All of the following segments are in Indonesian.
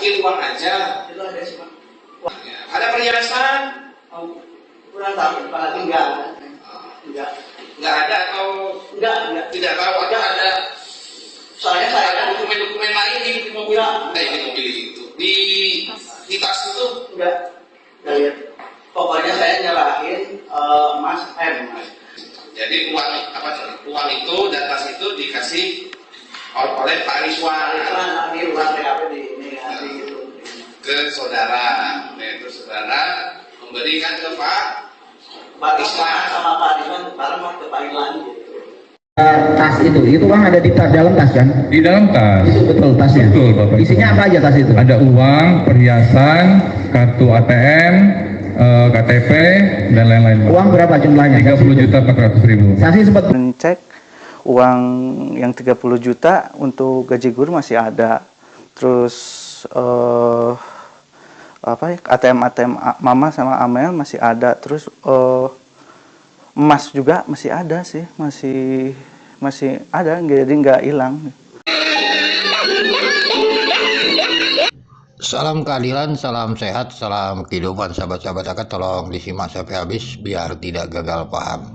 Ambil uang aja. Itu ada sih, Pak. Ada perhiasan? Oh, kurang tahu, Pak. Enggak. Enggak ada atau Enggak. tidak tahu ada. Soalnya saya Ada kan dokumen-dokumen lain di mobil. Di mobil itu. Di tas itu? enggak. Lihat. Pokoknya saya nyerahin emas Mas. Jadi uang itu dan tas itu dikasih oleh Pak Rizwan Di ruang TKP di gitu. ke saudara. Itu saudara memberikan ke Pak Rizwan sama Pak Rizwan bareng ke Pak Irlan gitu. Tas itu uang ada di dalam tas kan? Di dalam tas. Itu betul tasnya. Betul, Bapak. Isinya apa aja tas itu? Ada uang, perhiasan, kartu ATM, KTP dan lain-lain. Uang berapa jumlahnya? 30.400.000. Saksi sempat Cek uang yang 30 juta untuk gaji guru masih ada. Terus ATM Mama sama Amel masih ada. Terus emas juga masih ada sih, masih ada, jadi nggak hilang. Salam keadilan, salam sehat, salam kehidupan sahabat-sahabat akan tolong disimak sampai habis biar tidak gagal paham.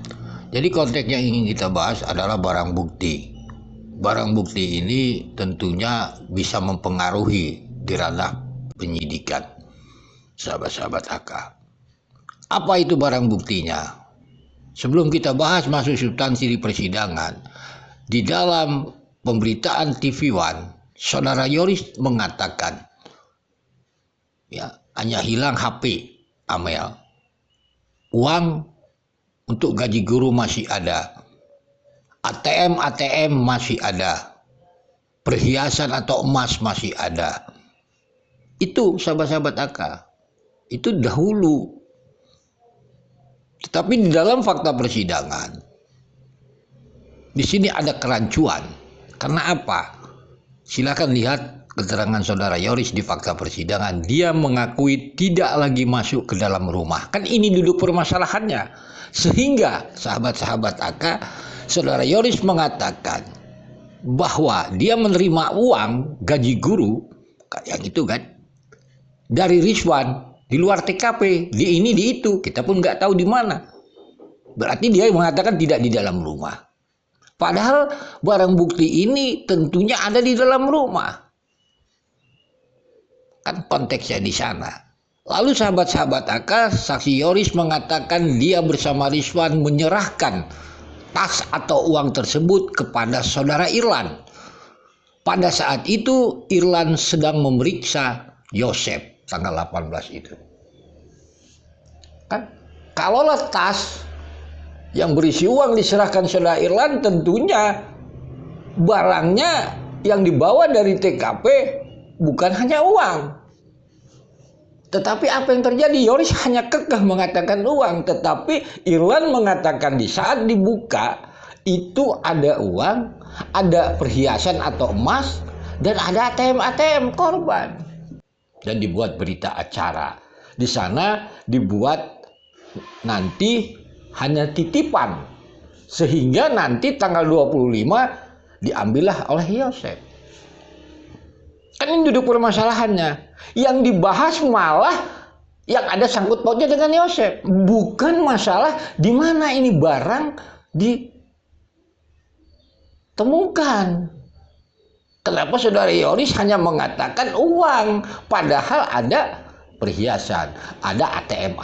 Jadi konteks yang ingin kita bahas adalah barang bukti. Barang bukti ini tentunya bisa mempengaruhi di ranah penyidikan sahabat-sahabat AK. Apa itu barang buktinya? Sebelum kita bahas masuk substansi di persidangan, di dalam pemberitaan TV One, saudara Yoris mengatakan, ya, hanya hilang HP Amel. Uang untuk gaji guru masih ada. ATM masih ada. Perhiasan atau emas masih ada. Itu sahabat-sahabat AK. Itu dahulu. Tetapi di dalam fakta persidangan, di sini ada kerancuan. Karena apa? Silakan lihat keterangan saudara Yoris di fakta persidangan. Dia mengakui tidak lagi masuk ke dalam rumah. Kan ini duduk permasalahannya. Sehingga sahabat-sahabat AK, saudara Yoris mengatakan bahwa dia menerima uang gaji guru, yang itu kan, dari Rizwan di luar TKP, di ini di itu, kita pun nggak tahu di mana. Berarti dia mengatakan tidak di dalam rumah. Padahal barang bukti ini tentunya ada di dalam rumah. Kan konteksnya di sana. Lalu sahabat-sahabat AK, saksi Yoris mengatakan dia bersama Rizwan menyerahkan tas atau uang tersebut kepada saudara Irlan. Pada saat itu Irlan sedang memeriksa Yosep tanggal 18 itu. Kan kalaulah tas yang berisi uang diserahkan saudara Irlan, tentunya barangnya yang dibawa dari TKP bukan hanya uang. Tetapi apa yang terjadi? Yoris hanya kekeh mengatakan uang, tetapi Irlan mengatakan di saat dibuka itu ada uang, ada perhiasan atau emas, dan ada ATM korban. Dan dibuat berita acara. Di sana dibuat nanti hanya titipan. Sehingga nanti tanggal 25 diambillah oleh Yosep. Kan ini duduk permasalahannya. Yang dibahas malah yang ada sangkut pautnya dengan Yosep. Bukan masalah di mana ini barang ditemukan. Kenapa saudara Yoris hanya mengatakan uang, padahal ada perhiasan, ada ATM.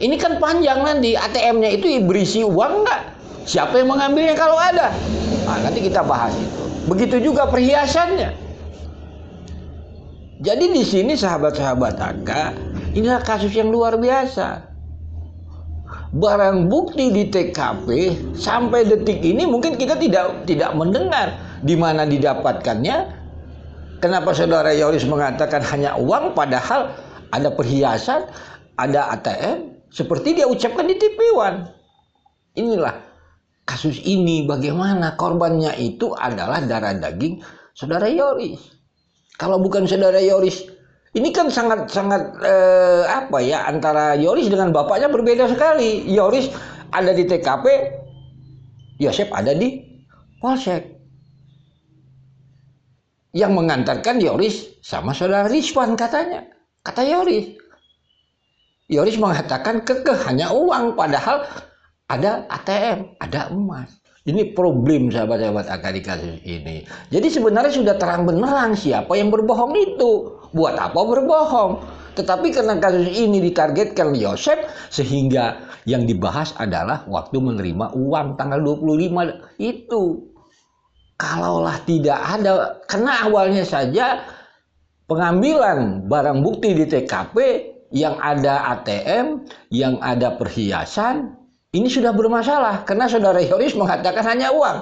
Ini kan panjang nanti, ATM-nya itu berisi uang nggak? Siapa yang mengambilnya kalau ada? Nah, nanti kita bahas itu. Begitu juga perhiasannya. Jadi di sini sahabat-sahabat AK, inilah kasus yang luar biasa. Barang bukti di TKP sampai detik ini mungkin kita tidak mendengar di mana didapatkannya. Kenapa saudara Yoris mengatakan hanya uang padahal ada perhiasan, ada ATM seperti dia ucapkan di TV One. Inilah kasus ini, bagaimana korbannya itu adalah darah daging saudara Yoris. Kalau bukan saudara Yoris, ini kan sangat antara Yoris dengan bapaknya berbeda sekali. Yoris ada di TKP, Yosep ada di Polsek. Yang mengantarkan Yoris sama saudara Rizwan katanya. Kata Yoris. Yoris mengatakan kekeh hanya uang, padahal ada ATM, ada emas. Ini problem sahabat-sahabat AK di kasus ini. Jadi sebenarnya sudah terang benderang siapa yang berbohong itu. Buat apa berbohong? Tetapi karena kasus ini ditargetkan Yosef, sehingga yang dibahas adalah waktu menerima uang tanggal 25 itu. Kalaulah tidak ada, karena awalnya saja pengambilan barang bukti di TKP yang ada ATM, yang ada perhiasan, ini sudah bermasalah karena saudara Yoris mengatakan hanya uang.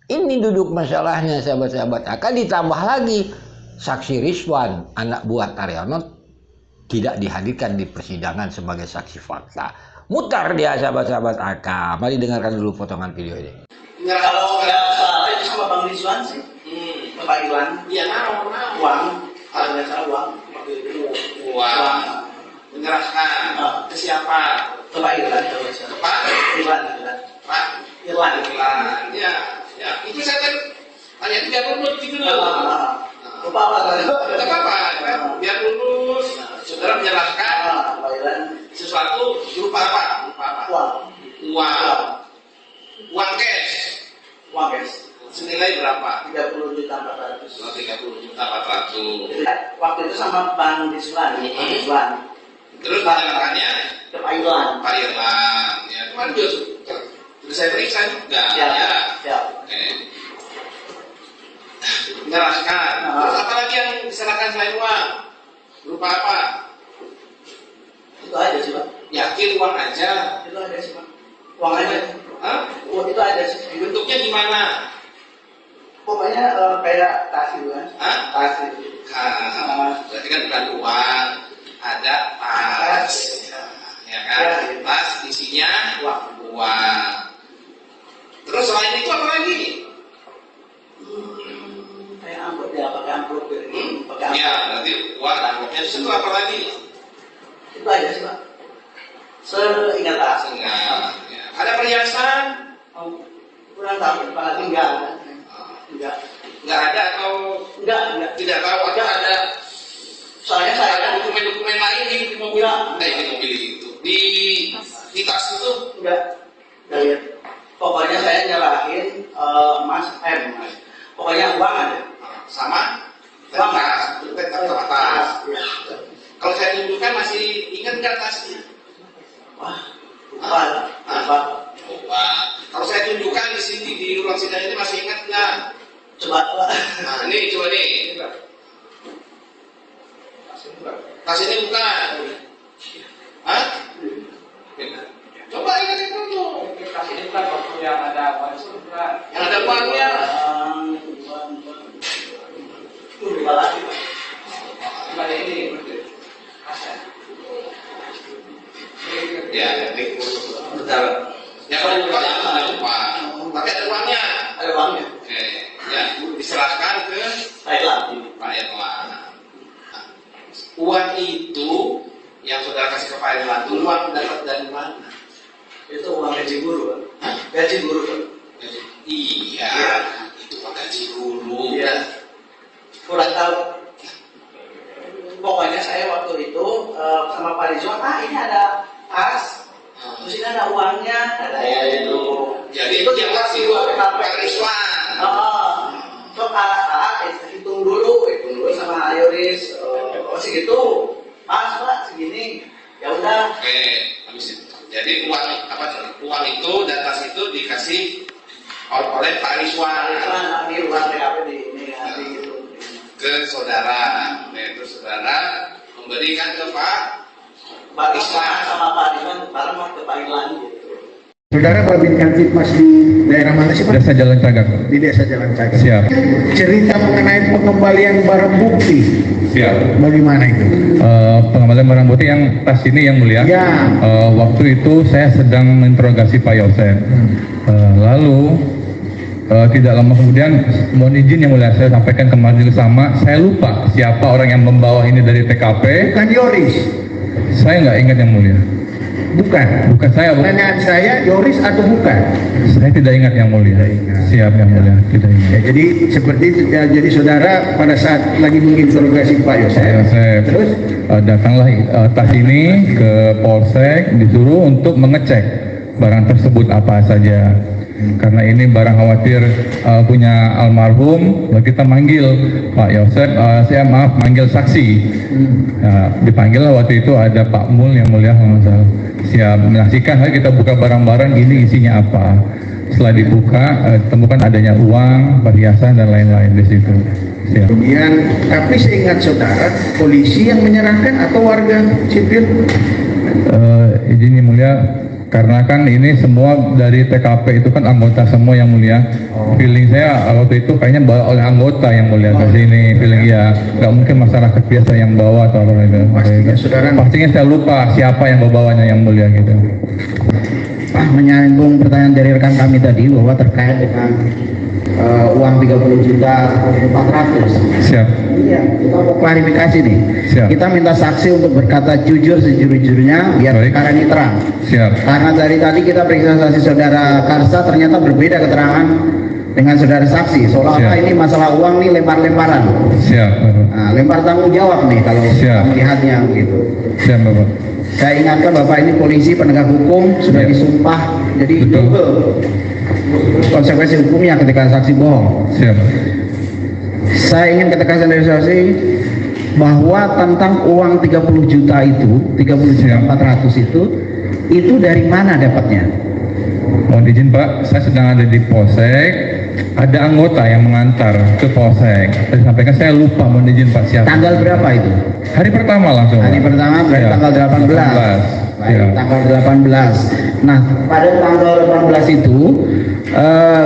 Ini duduk masalahnya sahabat-sahabat AK. Ditambah lagi saksi Rizwan, anak buah Taryono, tidak dihadirkan di persidangan sebagai saksi fakta. Mutar dia sahabat-sahabat AK. Mari dengarkan dulu potongan video ini. Kalau soal itu sama Bang Rizwan sih, Bapak Iwan, Iya, uang, kalau nggak salah uang, uang menyerahkan ke siapa? Bapak Iwan, kalau nggak salah. Pak Iwan, Pak Iwan. ya itu saya tanya biar lulus gitu loh. Lupa apa? Tidak apa-apa, biar lulus. Saudara menyerahkan Bapak Iwan, sesuatu berupa apa? Uang cash. uang guys, Senilai berapa? 30.400.000. 30.400.000. Jadi, waktu itu sama Bang Rizwan, Terus menyerahkannya ke Pak Iwan. Pak Irwan. Ya, kemarin juga sudah saya periksa juga. Ya. Oke. Menyerahkan. Terus apa lagi yang diserahkan selain uang? Berupa apa? Itu aja sih Pak. Yakin uang aja? Itu aja sih Pak. Uang aja. Hah? Uang itu aja sih. Bentuknya gimana? Pokoknya kayak tas gitu kan. Hah? Tas itu. Berarti kan bukan uang, ada tas. Ya kan? Tas isinya uang. Terus selain itu apa lagi? Kayak amplop ya, pakai amplop gitu. Pakai amplop. Ya, berarti uang amplopnya itu apa lagi? Itu aja sih Pak. Seingat tak? Enggak. Ya. Ada perhiasan? Kurang tahu, Pak. Enggak. Enggak ada atau Enggak. tidak tahu atau ada Soalnya saya ada kan dokumen-dokumen lain di mobil? Enggak. Di mobil itu. Di tas itu? enggak lihat. Pokoknya saya nyerahin Mas. Pokoknya uang ada. Sama? Uang. Tas. Sama tas. Iya. Kalau saya tunjukkan masih ingat nggak tasnya? Wah, lupa. Coba. Kalau saya tunjukkan di sini di ruang sidang ini masih ingat nggak? Coba Pak. Nah, ini coba nih. Tas ini bukan? Hah? Coba ingat dulu. Tas ini bukan waktu yang ada uang itu bukan? Yang ada uangnya. Lupa lagi Pak. Coba ini. Ya, ini betul. Ya kalau lupa ya ada uang. Tapi ada uangnya. Ada uangnya. Oke, ya diserahkan ke Thailand. Pak Irwan. Nah, uang itu yang saudara kasih ke Pak Irwan itu uang dapat dari mana? Itu uang gaji guru Pak. Gaji guru Pak. Iya, itu uang gaji guru. Iya. Kurang tahu. Pokoknya saya waktu itu sama Pak Rizwan, ini ada tas. Terus ini ada uangnya, katanya itu. Jadi itu yang kasih uang Pak Rizwan. So hitung dulu sama Yoris. Segitu, pas Pak segini. Ya udah. Oke, habis itu. Jadi uang itu dan tas itu dikasih oleh Pak Rizwan. Ini uang TKP di gitu. Ke saudara. Terus saudara memberikan ke Pak Rizwan sama Pak Rizwan bareng ke Pak Irwan gitu. Saudara Babin Mas di daerah mana sih Pak? Desa Jalan Cagak. Di Desa Jalan Cagak. Siap. Cerita mengenai pengembalian barang bukti. Siap. Bagaimana itu? Pengembalian barang bukti yang tas ini yang mulia. Ya. Waktu itu saya sedang menginterogasi Pak Yosef. Lalu tidak lama kemudian, mohon izin yang mulia saya sampaikan ke majelis sama, saya lupa siapa orang yang membawa ini dari TKP. Bukan Yoris. Saya nggak ingat yang mulia. Bukan. Bukan saya, Bu. Pertanyaan saya, Yoris atau bukan? Saya tidak ingat yang mulia. Siap yang mulia, tidak Ya, ingat. jadi seperti itu. Ya, jadi saudara pada saat lagi menginterogasi Pak Yosef, Saya terus datanglah tas ini ke Polsek, disuruh untuk mengecek barang tersebut apa saja. Karena ini barang khawatir punya almarhum, lalu kita manggil Pak Yosef, saya maaf manggil saksi. Dipanggil waktu itu ada Pak Mul yang mulia, siap menyaksikan. Lalu kita buka barang-barang, ini isinya apa. Setelah dibuka, temukan adanya uang, perhiasan dan lain-lain di situ. Siap. kemudian, tapi seingat saudara, polisi yang menyerahkan atau warga sipil? Izin yang mulia, karena kan ini semua dari TKP itu kan anggota semua yang mulia. Feeling saya waktu itu kayaknya bawa oleh anggota yang mulia ke sini. Feeling ya, nggak mungkin masyarakat biasa yang bawa atau apa itu. Pastinya saudara. Pastinya saya lupa siapa yang bawanya yang mulia gitu. Pak, menyambung pertanyaan dari rekan kami tadi bahwa terkait dengan uang 30 juta 400. Siap. Iya, kita mau klarifikasi nih. Siap. Kita minta saksi untuk berkata jujur sejujurnya biar Baik. perkara ini terang. Siap. Karena dari tadi kita periksa saksi saudara Karsa ternyata berbeda keterangan dengan saudara saksi. Seolah-olah Siap. ini masalah uang nih lempar-lemparan. Siap, Bapak. Nah, lempar tanggung jawab nih kalau Siap. melihatnya gitu. Siap, Bapak. Saya ingatkan Bapak ini polisi penegak hukum sudah Ya. disumpah, jadi Betul. double konsekuensi hukumnya ketika saksi bohong. Siap. Saya ingin ketegasan dari saksi bahwa tentang uang 30 juta itu, 30 juta Siap. 400 itu dari mana dapatnya? Mohon izin Pak, saya sedang ada di Polsek. Ada anggota yang mengantar ke Polsek. Saya sampaikan saya lupa, mohon izin Pak, siapa. Tanggal berapa itu? Hari pertama langsung. Hari Pak. pertama berarti Ya. tanggal 18. Baik, Ya. tanggal 18. Nah, pada tanggal 18 itu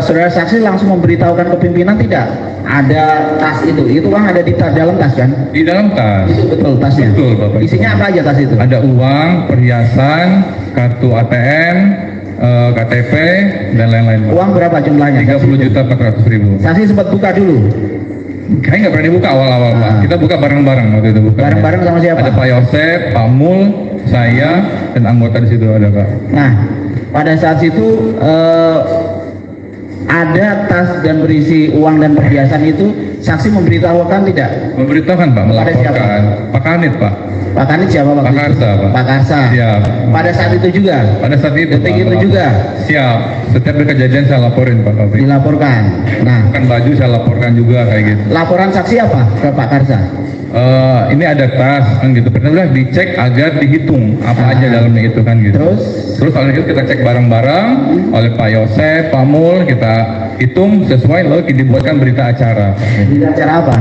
saudara saksi langsung memberitahukan ke pimpinan tidak? Ada tas itu uang ada di tas, dalam tas kan? Di dalam tas. Itu betul tasnya. Betul, Bapak. Isinya apa aja tas itu? Ada uang, perhiasan, kartu ATM, KTP dan lain-lain. Pak. Uang berapa jumlahnya? 30.400.000. Saksi sempat buka dulu. Kayaknya nggak pernah dibuka awal-awal Pak. Ah. Kita buka bareng-bareng waktu itu buka. Bareng-bareng sama siapa? Ada Pak Yosef, Pak Mul, saya dan anggota di situ ada Pak. Nah, pada saat itu ada tas dan berisi uang dan perhiasan itu saksi memberitahukan tidak? Memberitahukan Pak, melaporkan. Pak Kanit Pak. Pak Kanit siapa Pak? Pak Karsa Pak. Pak Karsa. Siap. Pada saat itu juga Pada saat itu detik Pak, itu melapor. juga Siap. Setiap ada kejadian saya laporin Pak Taufik. dilaporkan. Nah, Bukan baju saya laporkan juga kayak gitu. laporan saksi apa ke Pak Karsa? Ini ada tas kan gitu. Pertama dicek agar dihitung apa aja dalamnya itu kan gitu. Terus oleh itu kita cek bareng-bareng oleh Pak Yosef, Pak Mul, kita hitung sesuai lalu dibuatkan berita acara. Pak. Di acara apa?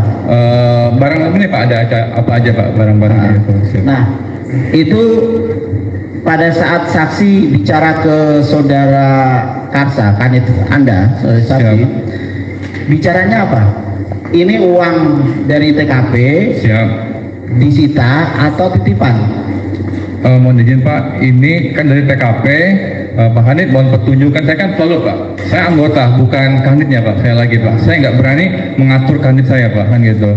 Barang ini Pak ada acara apa aja Pak barang-barang itu. Siap. Nah, itu pada saat saksi bicara ke saudara Karsa, Kanit Anda, saudara saksi, Siap. bicaranya apa? Ini uang dari TKP Siap. disita atau titipan? Mohon izin Pak, ini kan dari TKP. Pak Kanit mohon petunjuk, kan saya kan selalu Pak, saya anggota bukan Kanitnya Pak, saya lagi Pak, saya nggak berani mengatur Kanit saya Pak, kan gitu.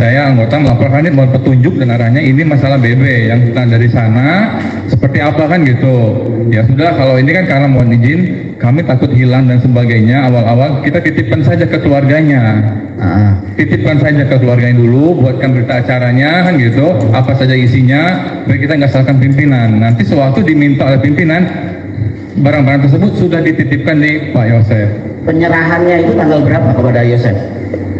Saya anggota melapor Kanit mohon petunjuk dan arahnya ini masalah BB yang kita dari sana seperti apa kan gitu. Ya sudah, kalau ini kan karena mohon izin kami takut hilang dan sebagainya, awal-awal kita titipkan saja ke keluarganya. Titipkan saja ke keluarganya dulu, buatkan berita acaranya kan gitu, apa saja isinya, biar kita nggak salahkan pimpinan. Nanti sewaktu diminta oleh pimpinan, barang-barang tersebut sudah dititipkan di Pak Yosef. Penyerahannya itu tanggal berapa kepada Yosef?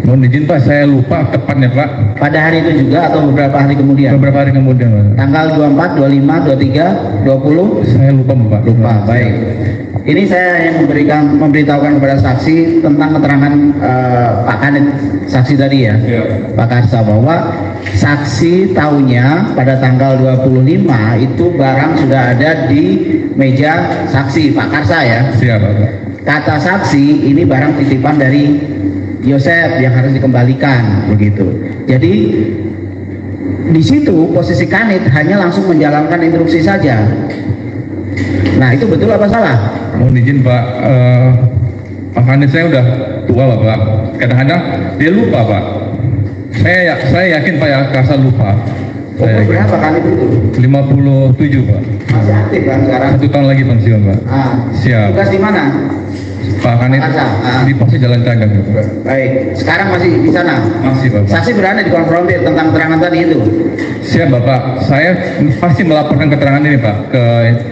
Mohon izin Pak, saya lupa tepatnya Pak. Pada hari itu juga atau beberapa hari kemudian? Beberapa hari kemudian Pak. Tanggal 24, 25, 23, 20? Saya lupa Pak. Lupa, baik. Ini saya yang memberitahukan kepada saksi tentang keterangan Pak Kanit, saksi tadi ya, Pak Karsa, bahwa saksi tahunya pada tanggal 25 itu barang sudah ada di meja saksi, Pak Karsa ya. Siap Pak. Kata saksi ini barang titipan dari Yosef yang harus dikembalikan begitu. Jadi di situ posisi Kanit hanya langsung menjalankan instruksi saja. Nah itu betul apa salah? Mohon izin Pak, Pak Kanit saya udah tua lah Pak. Kadang-kadang dia lupa Pak. Saya yakin Pak ya Karsa lupa. Saya Umur berapa Kanit itu? 57 Pak. Masih aktif kan sekarang? 1 tahun lagi pensiun Pak. Ah, Siap. tugas di mana? Pak Kanit di pos Jalan Cagak Pak. Baik, sekarang masih di sana? Masih Bapak. Saksi berani dikonfrontir tentang keterangan tadi itu? Siap Bapak. Saya pasti melaporkan keterangan ini Pak ke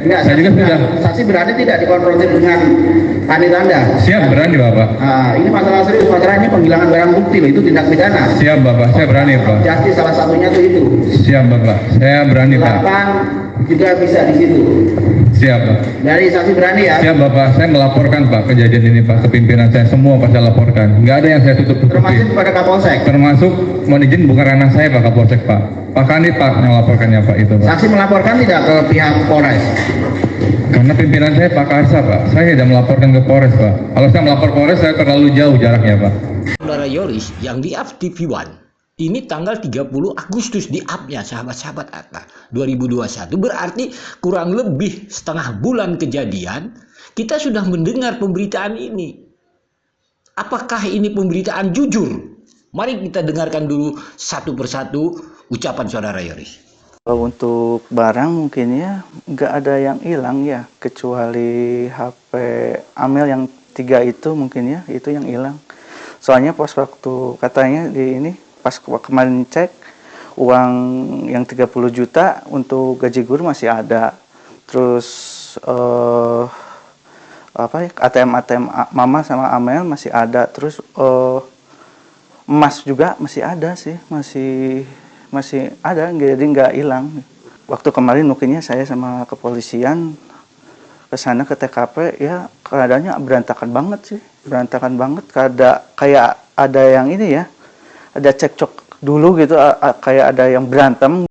Enggak, saya juga sudah. saksi berani tidak dikonfrontir dengan Kanit Anda? Siap berani Bapak. Ah, ini masalah serius, masalahnya penghilangan barang bukti loh, itu tindak pidana. Siap Bapak. Saya berani Pak. Justice salah satunya tuh itu. Siap Bapak. Saya berani Pak. 8 juga bisa di situ. Siap Pak. Dari saksi berani ya. Siap Bapak. Saya melaporkan Pak kejadian ini Pak ke pimpinan saya semua Pak, saya laporkan. Nggak ada yang saya tutup-tutupi. Termasuk kepada Kapolsek. Termasuk mohon izin bukan ranah saya Pak Kapolsek Pak. Pak Kanit Pak yang melaporkannya Pak itu Pak. Saksi melaporkan tidak ke pihak Polres? Karena pimpinan saya Pak Karsa Pak. Saya tidak melaporkan ke Polres Pak. Kalau saya melapor Polres saya terlalu jauh jaraknya Pak. Saudara Yoris yang di up TV One ini tanggal 30 Agustus di up-nya sahabat-sahabat Atta 2021, berarti kurang lebih setengah bulan kejadian kita sudah mendengar pemberitaan ini. Apakah ini pemberitaan jujur? Mari kita dengarkan dulu satu persatu ucapan saudara Yoris. Untuk barang mungkin ya nggak ada yang hilang ya, kecuali HP Amel yang 3 itu mungkin ya, itu yang hilang. Soalnya pas waktu katanya di ini, pas kemarin cek, uang yang 30 juta untuk gaji guru masih ada. Terus ATM Mama sama Amel masih ada. Terus emas juga masih ada sih, masih ada, jadi nggak hilang. Waktu kemarin mungkinnya saya sama kepolisian ke sana ke TKP ya, keadaannya berantakan banget sih, berantakan banget. Kayak ada yang ini ya, ada cekcok dulu gitu, kayak ada yang berantem.